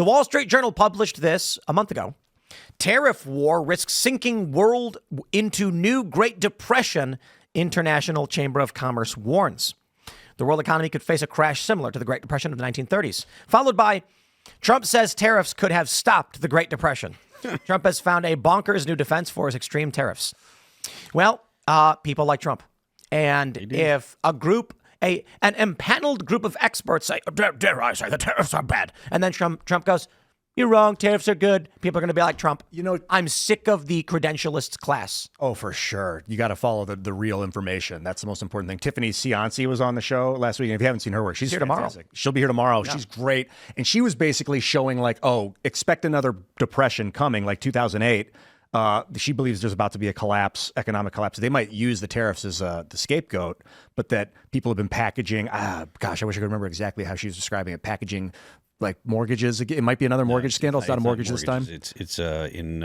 The Wall Street Journal published this a month ago. Tariff war risks sinking world into new Great Depression, International Chamber of Commerce warns. The world economy could face a crash similar to the Great Depression of the 1930s, followed by Trump says tariffs could have stopped the Great Depression. Trump has found a bonkers new defense for his extreme tariffs. Well, people like Trump. And if a group, an empaneled group of experts say, dare I say the tariffs are bad, and then Trump goes, you're wrong, tariffs are good, people are going to be like Trump. You know, I'm sick of the credentialist class. Oh, for sure. You got to follow the real information. That's the most important thing. Tiffany Cianci was on the show last week. And if you haven't seen her work, she's here fantastic. tomorrow. She'll be here tomorrow. Yeah. She's great. And she was basically showing like, oh, expect another depression coming like 2008. She believes there's about to be a collapse, economic collapse. They might use the tariffs as the scapegoat, but that people have been packaging. I wish I could remember exactly how she was describing it. Packaging like mortgages. It might be another mortgage scandal. It's not a mortgage this time. It's in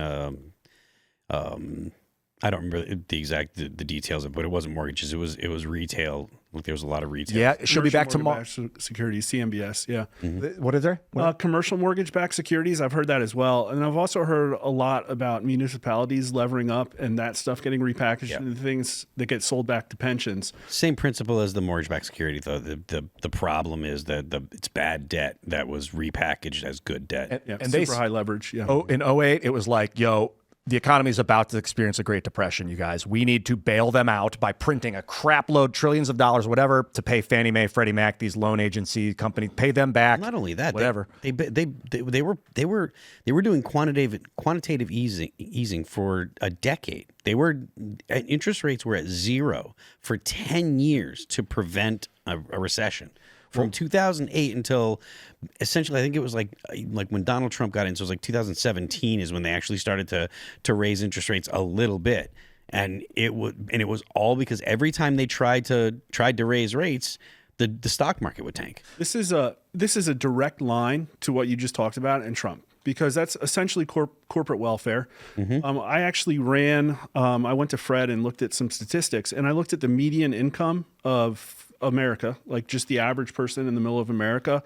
I don't remember the exact the details of it, but it wasn't mortgages. It was retail. Like there was a lot of retail. Yeah, she'll be back tomorrow. Securities, CMBS. Yeah. Mm-hmm. What is there? Commercial mortgage-backed securities. I've heard that as well, and I've also heard a lot about municipalities levering up and that stuff getting repackaged into things that get sold back to pensions. Same principle as the mortgage-backed security, though. The problem is that it's bad debt that was repackaged as good debt, and super high leverage. Yeah. Oh, in '08, it was like, yo, the economy is about to experience a Great Depression, you guys. We need to bail them out by printing a crap load, trillions of dollars, whatever, to pay Fannie Mae, Freddie Mac, these loan agency companies, pay them back. Not only that, whatever. They were doing quantitative easing for a decade. Interest rates were at zero for 10 years to prevent a recession. From 2008 until essentially, I think it was like when Donald Trump got in, so it was like 2017 is when they actually started to raise interest rates a little bit, and it was all because every time they tried to raise rates, the stock market would tank. This is a direct line to what you just talked about in Trump, because that's essentially corporate welfare. Mm-hmm. I actually I went to Fred and looked at some statistics, and I looked at the median income of America, like just the average person in the middle of America.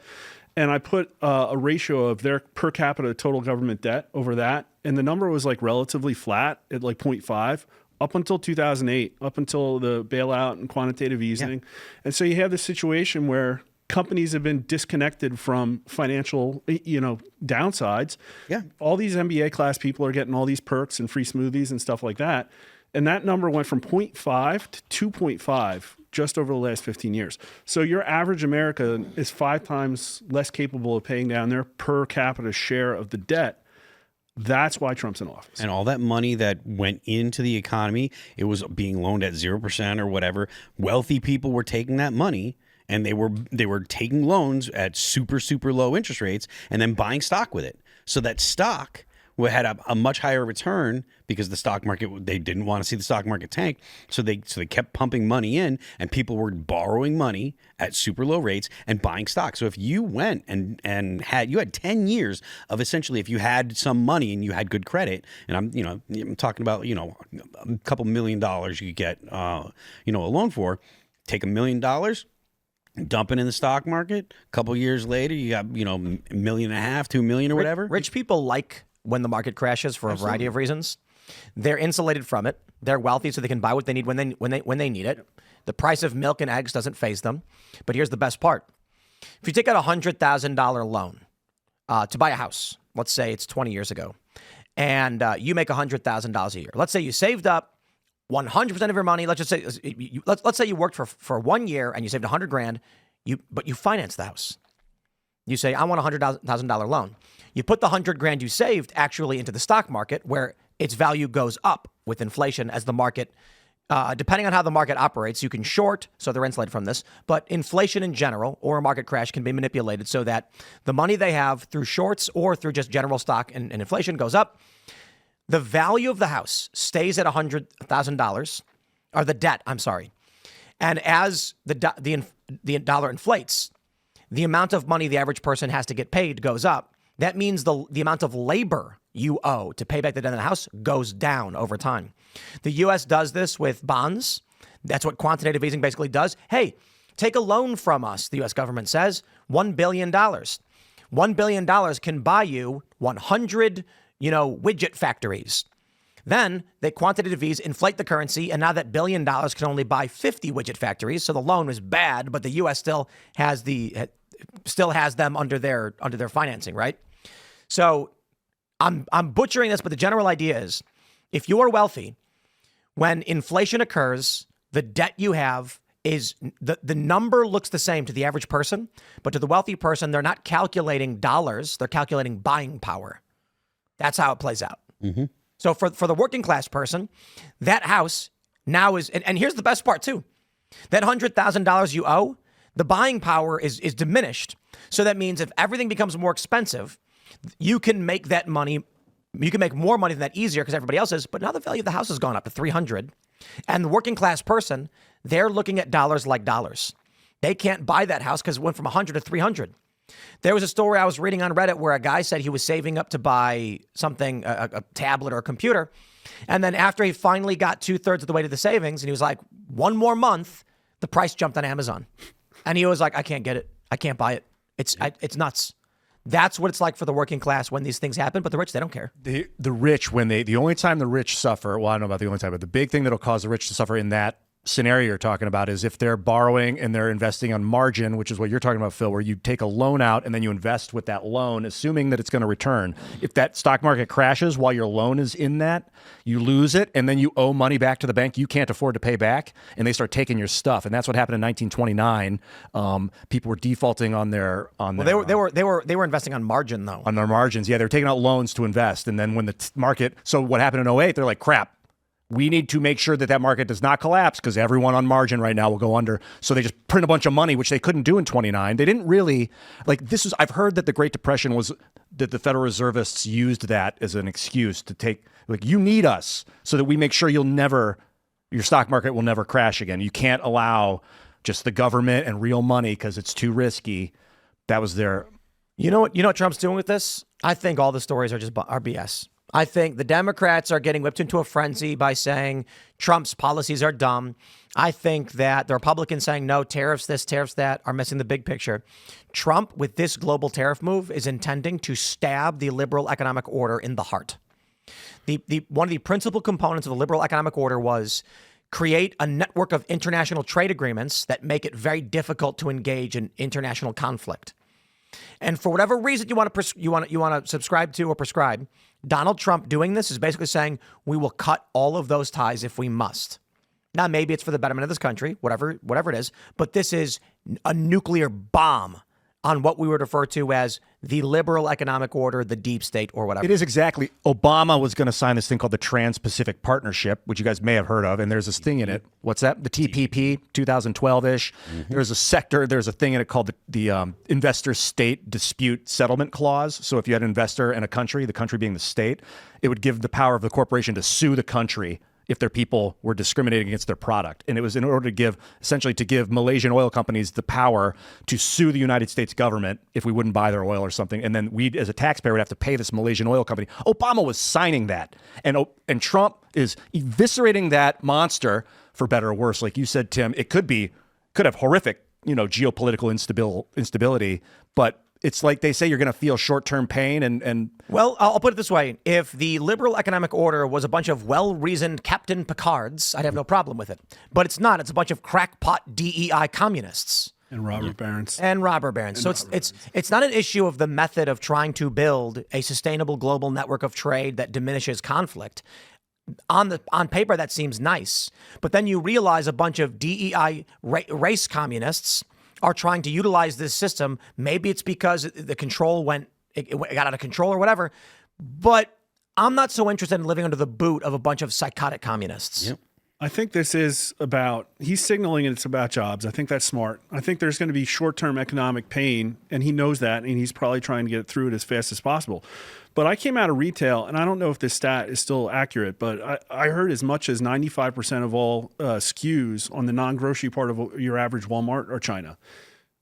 And I put a ratio of their per capita total government debt over that. And the number was like relatively flat at like 0.5 up until 2008, up until the bailout and quantitative easing. Yeah. And so you have this situation where companies have been disconnected from financial, downsides. Yeah. All these MBA class people are getting all these perks and free smoothies and stuff like that. And that number went from 0.5 to 2.5 just over the last 15 years. So your average American is 5 times less capable of paying down their per capita share of the debt. That's why Trump's in office. And all that money that went into the economy, it was being loaned at 0% or whatever. Wealthy people were taking that money and they were taking loans at super, super low interest rates and then buying stock with it. So that stock had a much higher return because the stock market, they didn't want to see the stock market tank. So they kept pumping money in, and people were borrowing money at super low rates and buying stock. So if you went and you had 10 years of essentially, if you had some money and you had good credit, and I'm talking about, a couple $1 million you could get, a loan for, take $1 million, dump it in the stock market. A couple years later, you got, $1.5 million, $2 million or whatever. Rich people like when the market crashes for a variety of reasons. They're insulated from it. They're wealthy, so they can buy what they need when they need it. The price of milk and eggs doesn't faze them. But here's the best part. If you take out a $100,000 loan to buy a house, let's say it's 20 years ago, and you make $100,000 a year. Let's say you saved up 100% of your money. Let's just say let's say you worked for 1 year and you saved $100,000. But you financed the house. You say, I want a $100,000 loan. You put the $100,000 you saved actually into the stock market, where its value goes up with inflation as the market, depending on how the market operates. You can short, so they're insulated from this, but inflation in general or a market crash can be manipulated so that the money they have through shorts or through just general stock and inflation goes up. The value of the house stays at $100,000, or the debt, I'm sorry. And as the dollar inflates, the amount of money the average person has to get paid goes up. That means the amount of labor you owe to pay back the debt in the house goes down over time. The U.S. does this with bonds. That's what quantitative easing basically does. Hey, take a loan from us, the U.S. government says, $1 billion. $1 billion can buy you 100, widget factories. Then they quantitative ease, inflate the currency, and now that $1 billion can only buy 50 widget factories. So the loan was bad, but the U.S. still has them under their financing, right? So I'm butchering this, but the general idea is, if you are wealthy, when inflation occurs, the debt you have is the number looks the same to the average person, but to the wealthy person, they're not calculating dollars; they're calculating buying power. That's how it plays out. Mm-hmm. So for the working class person, that house now is, and here's the best part too, that $100,000 you owe, the buying power is diminished. So that means if everything becomes more expensive, you can make that money, you can make more money than that easier because everybody else is, but now the value of the house has gone up to 300. And the working class person, they're looking at dollars like dollars. They can't buy that house because it went from 100 to 300. There was a story I was reading on Reddit where a guy said he was saving up to buy something, a tablet or a computer. And then after he finally got 2/3 of the way to the savings and he was like, one more month, the price jumped on Amazon. And he was like, I can't get it. I can't buy it. It's nuts. That's what it's like for the working class when these things happen. But the rich, they don't care. The rich, the only time the rich suffer, well, I don't know about the only time, but the big thing that'll cause the rich to suffer in that scenario you're talking about is if they're borrowing and they're investing on margin, which is what you're talking about, Phil, where you take a loan out and then you invest with that loan, assuming that it's going to return. If that stock market crashes while your loan is in that, you lose it and then you owe money back to the bank you can't afford to pay back, and they start taking your stuff. And that's what happened in 1929. People were defaulting on their they were investing on margin though. On their margins, yeah, they were taking out loans to invest, and then when the market. So what happened in 2008? They're like, crap. We need to make sure that market does not collapse because everyone on margin right now will go under. So they just print a bunch of money, which they couldn't do in 29. They didn't really I've heard that the Great Depression was that the Federal Reservists used that as an excuse to take, you need us so that we make sure your stock market will never crash again. You can't allow just the government and real money because it's too risky. That was their. You know what Trump's doing with this? I think all the stories are BS. I think the Democrats are getting whipped into a frenzy by saying Trump's policies are dumb. I think that the Republicans saying no, tariffs this, tariffs that, are missing the big picture. Trump, with this global tariff move, is intending to stab the liberal economic order in the heart. One of the principal components of the liberal economic order was create a network of international trade agreements that make it very difficult to engage in international conflict. And for whatever reason you want to subscribe to or prescribe, Donald Trump doing this is basically saying we will cut all of those ties if we must. Now, maybe it's for the betterment of this country, whatever it is, but this is a nuclear bomb on what we would refer to as the liberal economic order, the deep state, or whatever. It is exactly. Obama was going to sign this thing called the Trans-Pacific Partnership, which you guys may have heard of, and there's this thing in it. What's that? The TPP, 2012-ish. Mm-hmm. There's a thing in it called the Investor-State Dispute Settlement Clause. So if you had an investor and a country, the country being the state, it would give the power of the corporation to sue the country if their people were discriminating against their product. And it was in order to give Malaysian oil companies the power to sue the United States government if we wouldn't buy their oil or something. And then we, as a taxpayer, would have to pay this Malaysian oil company. Obama was signing that. And Trump is eviscerating that monster, for better or worse. Like you said, Tim, it could have horrific, geopolitical instability, but it's like they say you're going to feel short-term pain and. Well, I'll put it this way. If the liberal economic order was a bunch of well-reasoned Captain Picards, I'd have no problem with it. But it's not. It's a bunch of crackpot DEI communists. And robber barons. So it's not an issue of the method of trying to build a sustainable global network of trade that diminishes conflict. On paper, that seems nice. But then you realize a bunch of DEI race communists are trying to utilize this system. Maybe it's because the control it got out of control or whatever. But I'm not so interested in living under the boot of a bunch of psychotic communists. Yep. I think this is he's signaling it's about jobs. I think that's smart. I think there's going to be short-term economic pain, and he knows that, and he's probably trying to get through it as fast as possible. But I came out of retail, and I don't know if this stat is still accurate, but I heard as much as 95% of all SKUs on the non-grocery part of your average Walmart are China.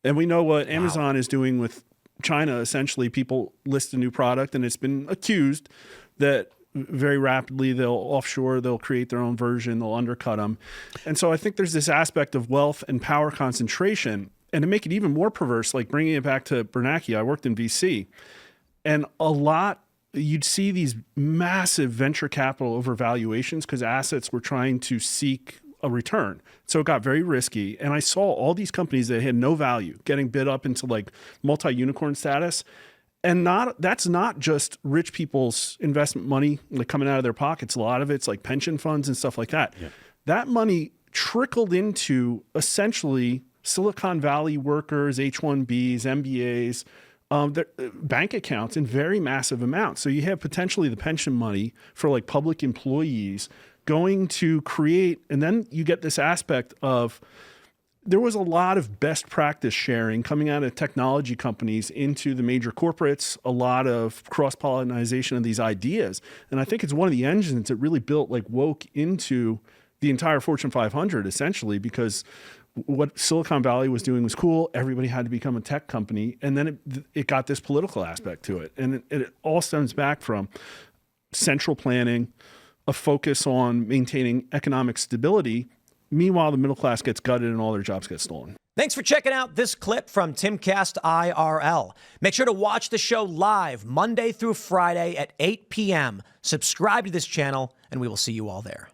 And we know what Amazon is doing with China. Essentially, people list a new product, and it's been accused that very rapidly they'll offshore, they'll create their own version, they'll undercut them. And so I think there's this aspect of wealth and power concentration And to make it even more perverse, like bringing it back to Bernanke, I worked in VC, and you'd see these massive venture capital overvaluations because assets were trying to seek a return. So it got very risky. And I saw all these companies that had no value getting bid up into like multi-unicorn status. And that's not just rich people's investment money like coming out of their pockets. A lot of it's like pension funds and stuff like that. Yeah. That money trickled into essentially Silicon Valley workers, H-1Bs, MBAs, bank accounts in very massive amounts. So you have potentially the pension money for like public employees going to create, and then you get this aspect of there was a lot of best practice sharing coming out of technology companies into the major corporates, a lot of cross-pollination of these ideas. And I think it's one of the engines that really built like woke into the entire Fortune 500 essentially, because what Silicon Valley was doing was cool. Everybody had to become a tech company. And then it got this political aspect to it. And it all stems back from central planning, a focus on maintaining economic stability. Meanwhile, the middle class gets gutted and all their jobs get stolen. Thanks for checking out this clip from Timcast IRL. Make sure to watch the show live Monday through Friday at 8 p.m. Subscribe to this channel, and we will see you all there.